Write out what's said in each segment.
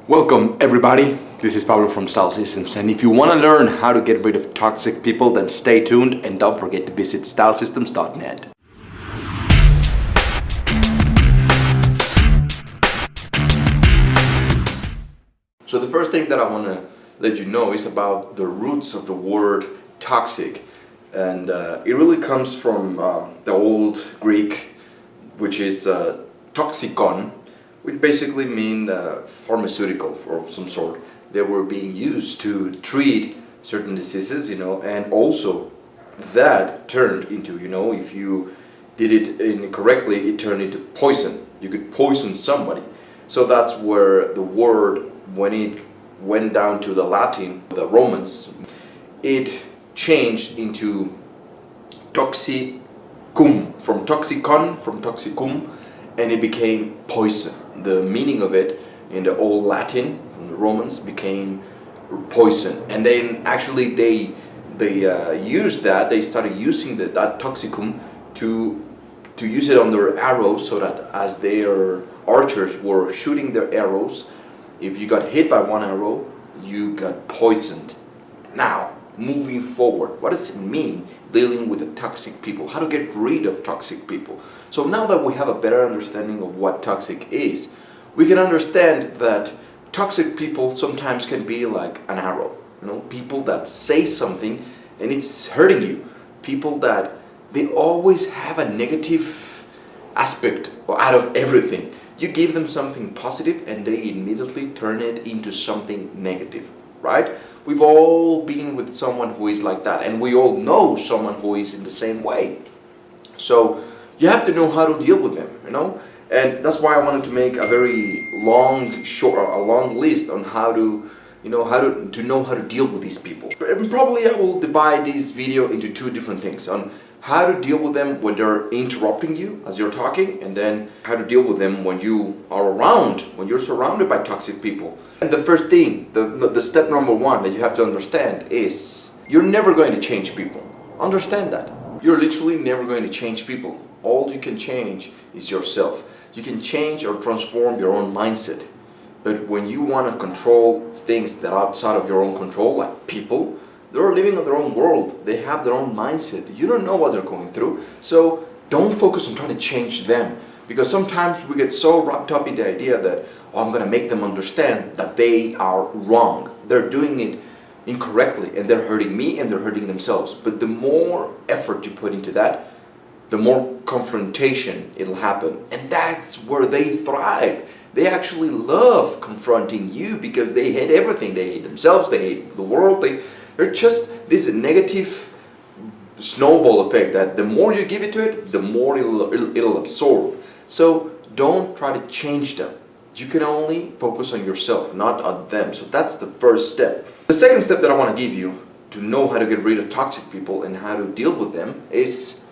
Welcome everybody, this is Pablo from Style Systems, and if you want to learn how to get rid of toxic people, then stay tuned and don't forget to visit stylesystems.net. So the first thing that I want to let you know is about the roots of the word toxic, and it really comes from the old Greek, which is toxikon, which basically mean pharmaceutical of some sort. They were being used to treat certain diseases, and also that turned into, if you did it incorrectly, it turned into poison. You could poison somebody. So that's where the word, when it went down to the Latin, the Romans, it changed into toxicum, from toxicum, and it became poison. The meaning of it in the old Latin from the Romans became poison, and then actually they used that. They started using that toxicum to use it on their arrows, so that as their archers were shooting their arrows, if you got hit by one arrow, you got poisoned. Now, moving forward, what does it mean dealing with the toxic people? How to get rid of toxic people? So now that we have a better understanding of what toxic is, we can understand that toxic people sometimes can be like an arrow. People that say something and it's hurting you. People that they always have a negative aspect out of everything. You give them something positive and they immediately turn it into something negative, right? We've all been with someone who is like that, and we all know someone who is in the same way. So you have to know how to deal with them, and that's why I wanted to make a very long list on how to know how to deal with these people. And probably I will divide this video into two different things: on how to deal with them when they're interrupting you as you're talking, and then how to deal with them when you are around, when you're surrounded by toxic people. And the first thing, the step number one that you have to understand is you're never going to change people. Understand that. You're literally never going to change people. All you can change is yourself. You can change or transform your own mindset. But when you want to control things that are outside of your own control, like people, they're living in their own world. They have their own mindset. You don't know what they're going through. So don't focus on trying to change them. Because sometimes we get so wrapped up in the idea that, I'm going to make them understand that they are wrong. They're doing it incorrectly and they're hurting me and they're hurting themselves. But the more effort you put into that, the more confrontation it'll happen. And that's where they thrive. They actually love confronting you because they hate everything. They hate themselves, they hate the world, they're just this negative snowball effect that the more you give it to it, the more it'll absorb. So don't try to change them. You can only focus on yourself, not on them. So that's the first step. The second step that I want to give you to know how to get rid of toxic people and how to deal with them is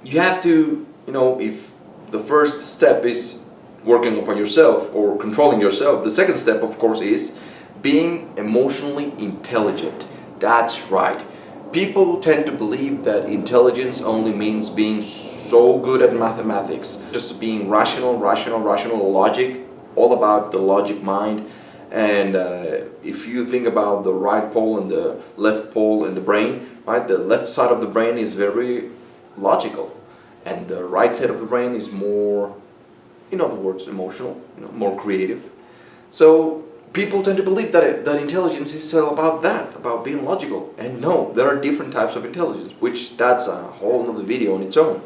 you have to, if the first step is working upon yourself or controlling yourself, the second step, of course, is being emotionally intelligent. That's right. People tend to believe that intelligence only means being so good at mathematics, just being rational, logic, all about the logic mind. And if you think about the right pole and the left pole in the brain, right, the left side of the brain is very logical, and the right side of the brain is more, in other words, emotional, more creative. So people tend to believe that intelligence is all about that, about being logical. And no, there are different types of intelligence, which that's a whole other video on its own.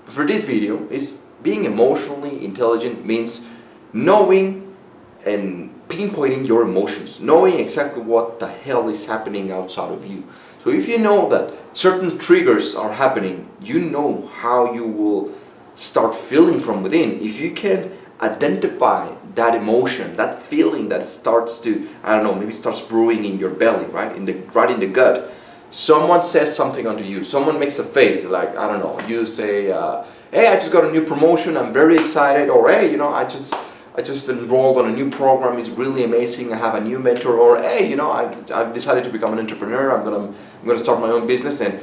But for this video, is being emotionally intelligent means knowing and pinpointing your emotions, knowing exactly what the hell is happening outside of you. So if you know that certain triggers are happening, you know how you will start feeling from within. If you can identify that emotion, that feeling that starts to, maybe starts brewing in your belly, right in the gut. Someone says something unto you, someone makes a face like, you say, hey, I just got a new promotion, I'm very excited, or hey, I just enrolled on a new program, it's really amazing, I have a new mentor, or hey, I've decided to become an entrepreneur, I'm gonna start my own business. And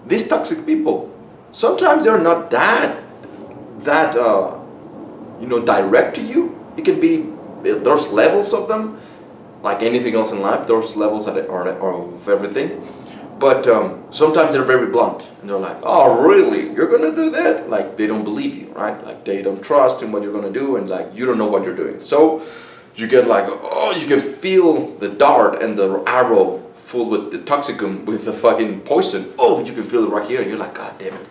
these toxic people, sometimes they're not that direct to you. It can be there's levels of them, like anything else in life. There's levels are of everything. But sometimes they're very blunt, and they're like, "Oh, really? You're gonna do that?" Like they don't believe you, right? Like they don't trust in what you're gonna do, and like you don't know what you're doing. So you get like, oh, you can feel the dart and the arrow full with the toxicum, with the fucking poison. Oh, you can feel it right here, and you're like, God damn it.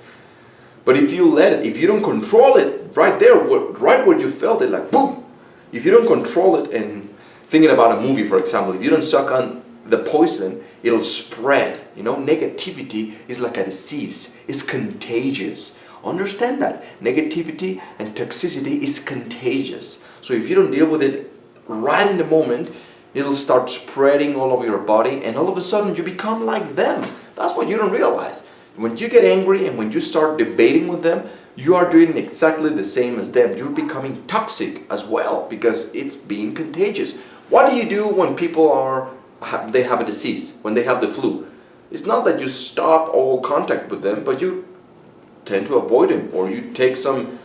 But if you let it, if you don't control it right there, right where you felt it, like boom. If you don't control it, and thinking about a movie, for example, if you don't suck on the poison, it'll spread. You know, negativity is like a disease. It's contagious. Understand that. Negativity and toxicity is contagious. So if you don't deal with it right in the moment, it'll start spreading all over your body, and all of a sudden you become like them. That's what you don't realize. When you get angry and when you start debating with them, you are doing exactly the same as them. You're becoming toxic as well, because it's being contagious. What do you do when people they have a disease, when they have the flu? It's not that you stop all contact with them, but you tend to avoid them, or you take some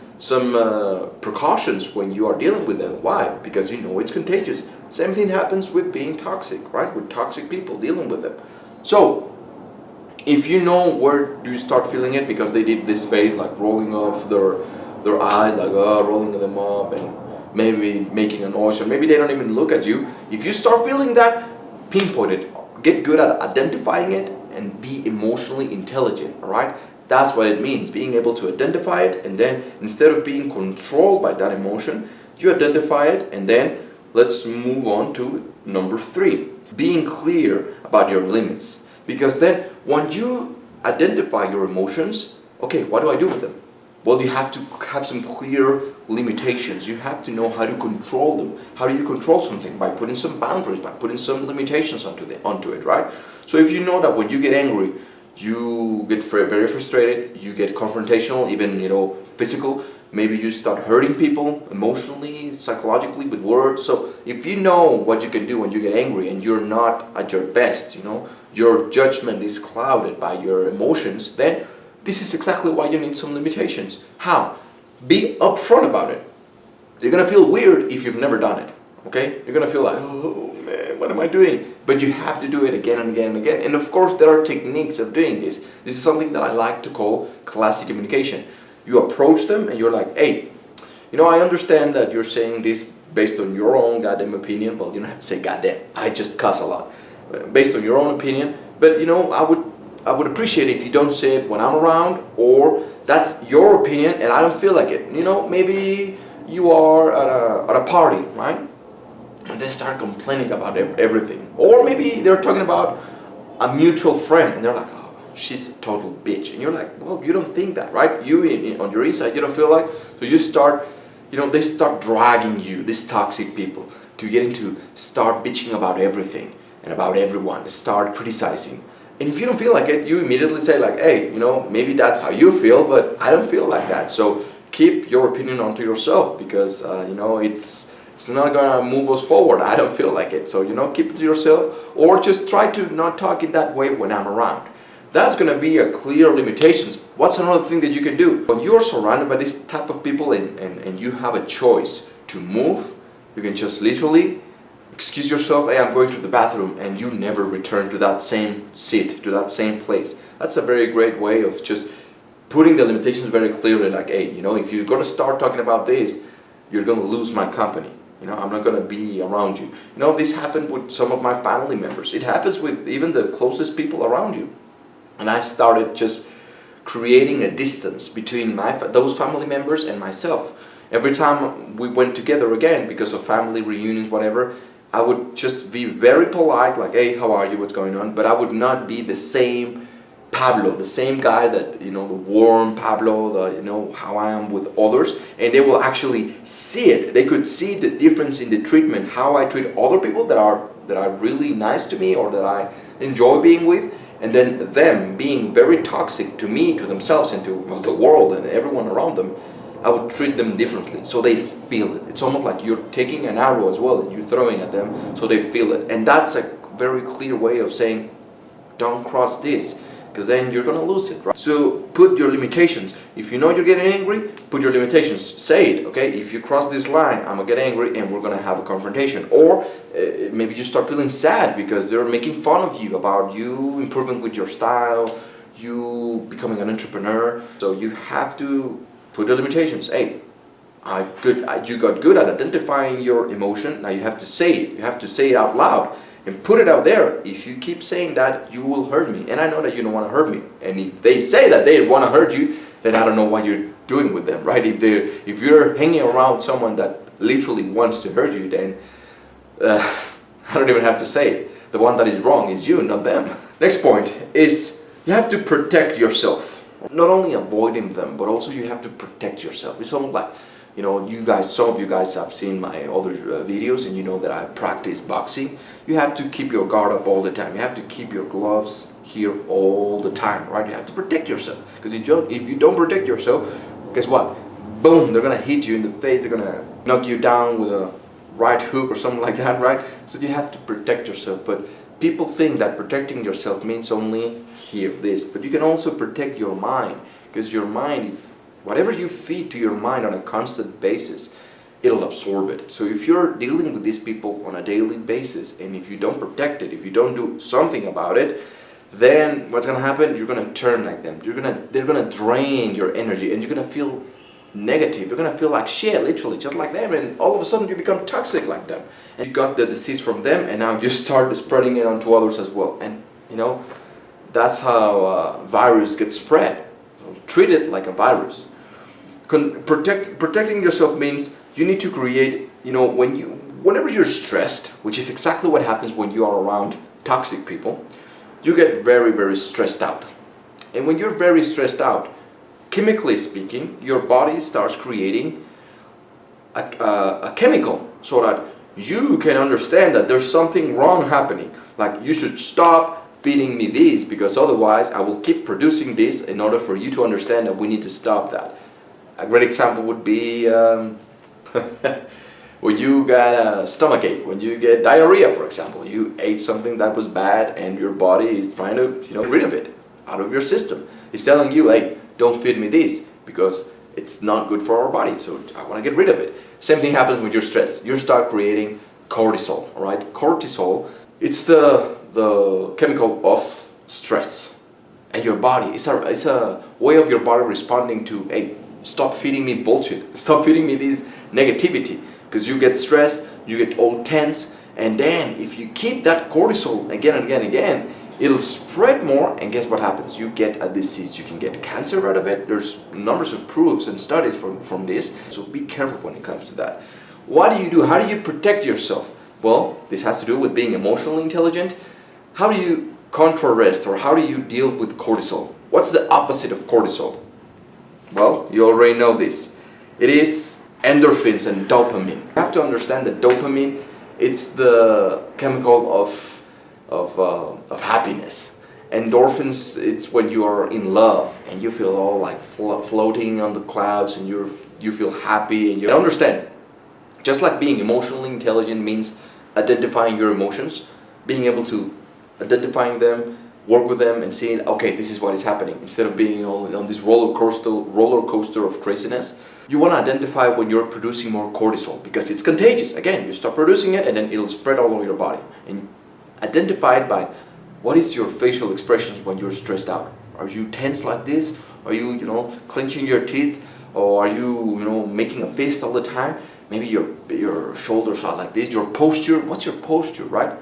precautions when you are dealing with them. Why? Because you know it's contagious. Same thing happens with being toxic, right? With toxic people, dealing with them. So if you know where you start feeling it, because they did this phase like rolling off their eyes, like rolling them up, and maybe making a noise, or maybe they don't even look at you. If you start feeling that, pinpoint it. Get good at identifying it and be emotionally intelligent, all right? That's what it means, being able to identify it, and then instead of being controlled by that emotion, you identify it, and then let's move on to number 3, being clear about your limits. Because then when you identify your emotions, okay, what do I do with them? Well, you have to have some clear limitations. You have to know how to control them. How do you control something? By putting some boundaries, by putting some limitations onto it, right? So if you know that when you get angry, you get very frustrated, you get confrontational, even, physical. Maybe you start hurting people emotionally, psychologically with words. So if you know what you can do when you get angry and you're not at your best, your judgment is clouded by your emotions, then this is exactly why you need some limitations. How? Be upfront about it. You're gonna feel weird if you've never done it, okay? You're gonna feel like, oh man, what am I doing? But you have to do it again and again and again. And of course, there are techniques of doing this. This is something that I like to call classic communication. You approach them and you're like, hey, I understand that you're saying this based on your own goddamn opinion. Well, you don't have to say goddamn. I just cuss a lot. Based on your own opinion. But I would appreciate it if you don't say it when I'm around, or that's your opinion and I don't feel like it. Maybe you are at a party, right? And they start complaining about everything. Or maybe they're talking about a mutual friend and they're like, oh, she's a total bitch. And you're like, well, you don't think that, right? On your inside, you don't feel like. So you start, they start dragging you, these toxic people, to get into start bitching about everything and about everyone, start criticizing. And if you don't feel like it, you immediately say like, hey, maybe that's how you feel, but I don't feel like that. So keep your opinion onto yourself, because, it's not gonna move us forward. I don't feel like it. So, keep it to yourself, or just try to not talk in that way when I'm around. That's gonna be a clear limitations. What's another thing that you can do? When you're surrounded by this type of people and you have a choice to move, you can just literally excuse yourself, hey, I'm going to the bathroom, and you never return to that same seat, to that same place. That's a very great way of just putting the limitations very clearly, like, hey, if you're going to start talking about this, you're going to lose my company. I'm not going to be around you. This happened with some of my family members. It happens with even the closest people around you. And I started just creating a distance between those family members and myself. Every time we went together again, because of family reunions, whatever, I would just be very polite, like, hey, how are you, what's going on? But I would not be the same Pablo, the same guy that, the warm Pablo, how I am with others. And they will actually see it. They could see the difference in the treatment, how I treat other people that are really nice to me or that I enjoy being with. And then them being very toxic to me, to themselves, and to the world and everyone around them. I would treat them differently, so they feel it. It's almost like you're taking an arrow as well and you're throwing at them, so they feel it. And that's a very clear way of saying, don't cross this. because then you're gonna lose it, right? So put your limitations. If you know you're getting angry, put your limitations. Say it, okay? If you cross this line, I'm gonna get angry and we're gonna have a confrontation. Or maybe you start feeling sad because they're making fun of you about you improving with your style, you becoming an entrepreneur. So you have to put your limitations. Hey, you got good at identifying your emotion. Now you have to say it. You have to say it out loud and put it out there. If you keep saying that, you will hurt me, and I know that you don't want to hurt me. And if they say that they want to hurt you, then I don't know what you're doing with them, right? If you're hanging around someone that literally wants to hurt you, then I don't even have to say it. The one that is wrong is you, not them. Next point is you have to protect yourself. Not only avoiding them, but also you have to protect yourself. It's almost like, you know, some of you guys have seen my other videos, and you know that I practice boxing. You have to keep your guard up all the time. You have to keep your gloves here all the time, right? You have to protect yourself, because if you don't protect yourself, guess what? Boom, they're gonna hit you in the face. They're gonna knock you down with a right hook or something like that, right? So you have to protect yourself. But people think that protecting yourself means only this, but you can also protect your mind, because your mind, if whatever you feed to your mind on a constant basis, it'll absorb it. So if you're dealing with these people on a daily basis, and if you don't protect it, if you don't do something about it, then what's gonna happen? You're gonna turn like them. They're gonna drain your energy, and you're gonna feel negative. You're gonna feel like shit, literally, just like them, and all of a sudden you become toxic like them. And you got the disease from them, and now you start spreading it onto others as well. And you know, that's how virus gets spread. So treat it like a virus. Protecting yourself means you need to create, you know, whenever you're stressed, which is exactly what happens when you are around toxic people, you get very, very stressed out. And when you're very stressed out, chemically speaking, your body starts creating a chemical so that you can understand that there's something wrong happening. Like, you should stop feeding me this, because otherwise I will keep producing this in order for you to understand that we need to stop that. A great example would be when you got a stomachache, when you get diarrhea, for example. You ate something that was bad, and your body is trying to, you know, get rid of it out of your system. It's telling you, hey, don't feed me this, because it's not good for our body, so I want to get rid of it. Same thing happens when you're stressed. You start creating cortisol, all right? Cortisol, it's the chemical of stress. And your body, it's a way of your body responding to, hey, stop feeding me bullshit. Stop feeding me this negativity. Because you get stressed, you get all tense, and then if you keep that cortisol again and again and again, it'll spread more, and guess what happens? You get a disease. You can get cancer out of it. There's numbers of proofs and studies from this, so be careful when it comes to that. What do you do? How do you protect yourself? Well, this has to do with being emotionally intelligent. How do you contrast, or how do you deal with cortisol? What's the opposite of cortisol? Well, you already know this. It is endorphins and dopamine. You have to understand that dopamine, it's the chemical of happiness. Endorphins, it's when you are in love and you feel all like floating on the clouds, and you feel happy, and you understand. Just like being emotionally intelligent means identifying your emotions, being able to identifying them, work with them, and seeing, okay, this is what is happening, instead of being on this roller coaster of craziness. You want to identify when you're producing more cortisol, because it's contagious. Again, you stop producing it, and then it'll spread all over your body. And identify it by what is your facial expressions when you're stressed out. Are you tense like this? Are you, clenching your teeth? Or are you, making a fist all the time? Maybe your shoulders are like this. Your posture, what's your posture, right?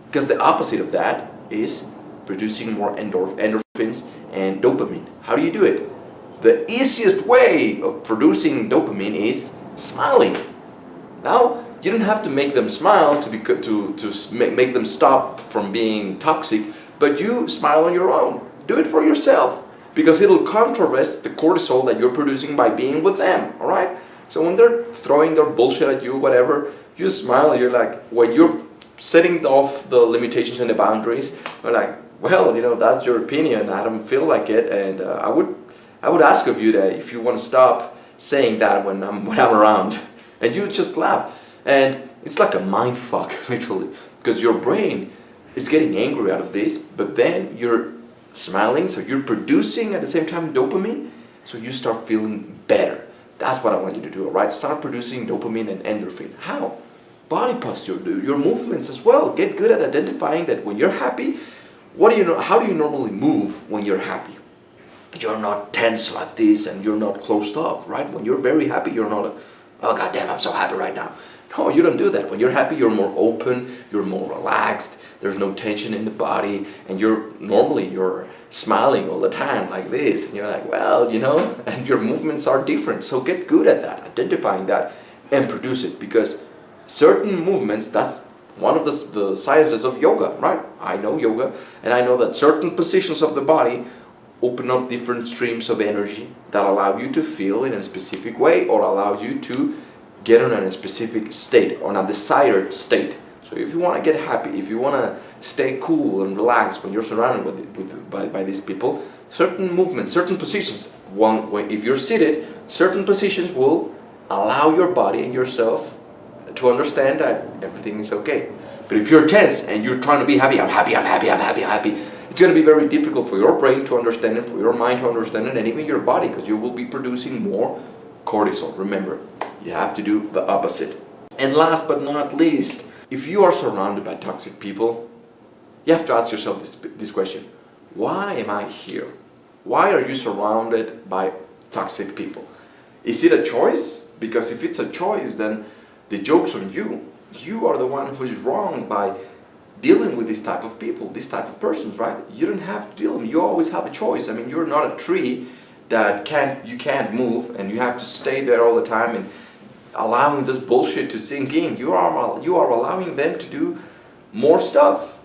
Because the opposite of that is producing more endorphins and dopamine. How do you do it? The easiest way of producing dopamine is smiling. Now, you don't have to make them smile to make them stop from being toxic, but you smile on your own. Do it for yourself, because it'll contrast the cortisol that you're producing by being with them, all right? So when they're throwing their bullshit at you, whatever, you smile. You're like, when you're setting off the limitations and the boundaries, you're like, well, that's your opinion. I don't feel like it, and I would ask of you that if you want to stop saying that when I'm around, and you just laugh. And it's like a mind fuck, literally, because your brain is getting angry out of this, but then you're smiling, so you're producing at the same time dopamine, so you start feeling better. That's what I want you to do, all right? Start producing dopamine and endorphin. How? Body posture, do your movements as well. Get good at identifying that when you're happy, how do you normally move when you're happy? You're not tense like this and you're not closed off, right? When you're very happy, you're not, oh goddamn, I'm so happy right now. No, you don't do that. When you're happy, you're more open, you're more relaxed, there's no tension in the body, and you're smiling all the time like this, and you're like, well, and your movements are different. So get good at that, identifying that, and produce it, because certain movements, that's one of the sciences of yoga, right? I know yoga, and I know that certain positions of the body open up different streams of energy that allow you to feel in a specific way, or allow you to get on a specific state, on a desired state. So if you want to get happy, if you want to stay cool and relaxed when you're surrounded by these people, certain movements, certain positions, if you're seated, certain positions will allow your body and yourself to understand that everything is okay. But if you're tense and you're trying to be happy, I'm happy, it's going to be very difficult for your brain to understand it, for your mind to understand it, and even your body, because you will be producing more cortisol. Remember, you have to do the opposite. And last but not least, if you are surrounded by toxic people, you have to ask yourself this question. Why am I here? Why are you surrounded by toxic people? Is it a choice? Because if it's a choice, then the joke's on you. You are the one who is wrong by dealing with this type of people, this type of persons, right? You don't have to deal with them. You always have a choice. I mean, you're not a tree that you can't move, and you have to stay there all the time and allowing this bullshit to sink in. You are allowing them to do more stuff.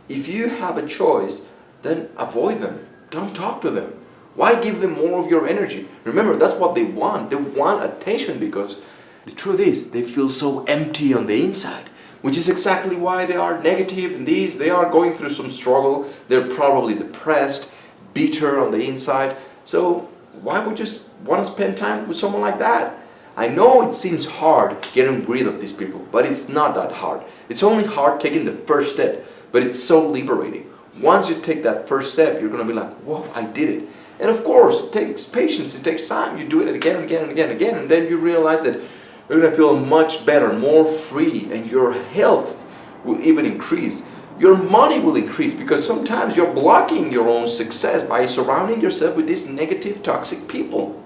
If you have a choice, then avoid them. Don't talk to them. Why give them more of your energy? Remember, that's what they want. They want attention, because the truth is, they feel so empty on the inside, which is exactly why they are negative, and they are going through some struggle. They're probably depressed, bitter on the inside. So why would you want to spend time with someone like that? I know it seems hard getting rid of these people, but it's not that hard. It's only hard taking the first step, but it's so liberating. Once you take that first step, you're going to be like, whoa, I did it. And of course, it takes patience, it takes time. You do it again and again and again and again, and then you realize that you're going to feel much better, more free, and your health will even increase. Your money will increase, because sometimes you're blocking your own success by surrounding yourself with these negative, toxic people.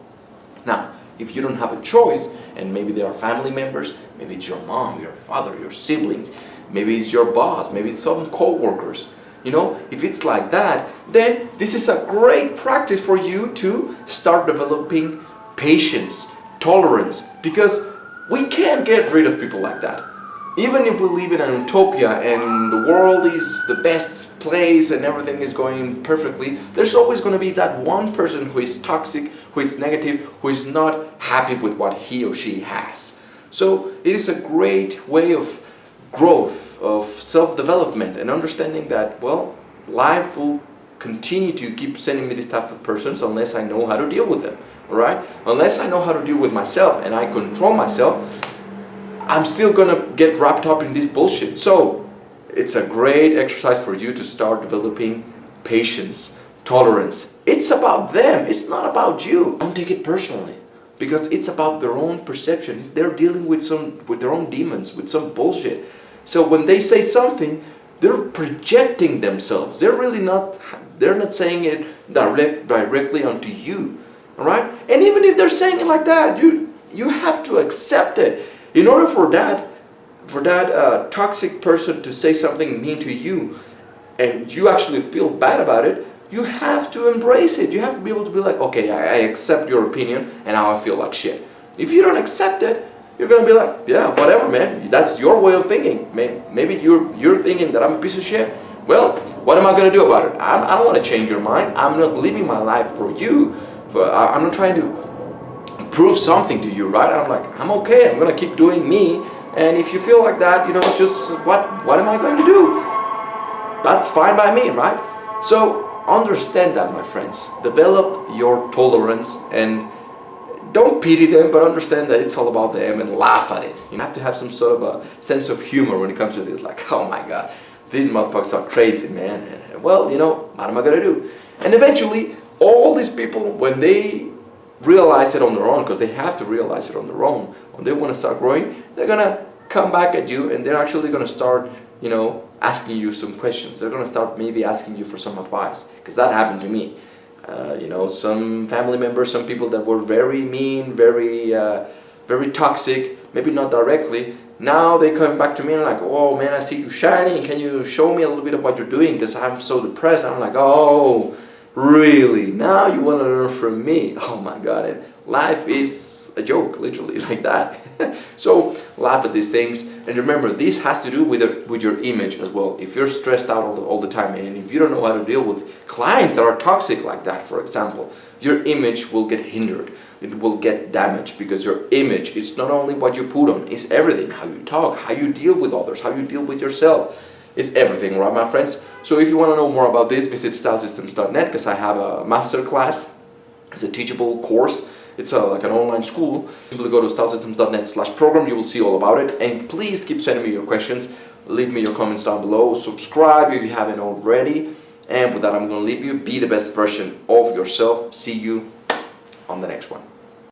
Now, if you don't have a choice, and maybe they are family members, maybe it's your mom, your father, your siblings, maybe it's your boss, maybe it's some co-workers, if it's like that, then this is a great practice for you to start developing patience, tolerance, because we can't get rid of people like that. Even if we live in an utopia and the world is the best place and everything is going perfectly, there's always going to be that one person who is toxic, who is negative, who is not happy with what he or she has. So it is a great way of growth, of self-development, and understanding that, well, life will continue to keep sending me this type of persons unless I know how to deal with them, right? Unless I know how to deal with myself and I control myself, I'm still gonna get wrapped up in this bullshit. So it's a great exercise for you to start developing patience, tolerance. It's about them, it's not about you. Don't take it personally, because it's about their own perception. They're dealing with their own demons, with some bullshit. So when they say something, they're projecting themselves. They're not saying it directly onto you, all right? And even if they're saying it like that, you have to accept it. In order for that toxic person to say something mean to you, and you actually feel bad about it, you have to embrace it. You have to be able to be like, okay, I accept your opinion, and now I feel like shit. If you don't accept it, you're gonna be like, yeah, whatever, man. That's your way of thinking. Maybe you're thinking that I'm a piece of shit. Well, what am I gonna do about it? I don't want to change your mind. I'm not living my life for you. I'm not trying to prove something to you, right? I'm like, I'm okay. I'm gonna keep doing me. And if you feel like that, just what am I going to do? That's fine by me, right? So understand that, my friends. Develop your tolerance, and don't pity them, but understand that it's all about them, and laugh at it. You have to have some sort of a sense of humor when it comes to this. Like, oh my God, these motherfuckers are crazy, man. And well, what am I gonna do? And eventually, all these people, when they realize it on their own, because they have to realize it on their own, when they want to start growing, they're going to come back at you and they're actually going to start, asking you some questions. They're going to start maybe asking you for some advice, because that happened to me. Some family members, some people that were very mean, very toxic, maybe not directly. Now they come back to me and like, oh man, I see you shining. Can you show me a little bit of what you're doing? Because I'm so depressed. I'm like, oh, really? Now you want to learn from me? Oh my God. And life is a joke, literally, like that. So laugh at these things. And remember, this has to do with your image as well. If you're stressed out all the time, and if you don't know how to deal with clients that are toxic like that, for example, your image will get hindered. It will get damaged, because your image is not only what you put on, it's everything. How you talk, how you deal with others, how you deal with yourself. It's everything, right, my friends? So if you want to know more about this, visit stylesystems.net, because I have a master class. It's a teachable course. It's like an online school. Simply go to stylesystems.net/program. You will see all about it. And please keep sending me your questions. Leave me your comments down below. Subscribe if you haven't already. And with that, I'm going to leave you. Be the best version of yourself. See you on the next one.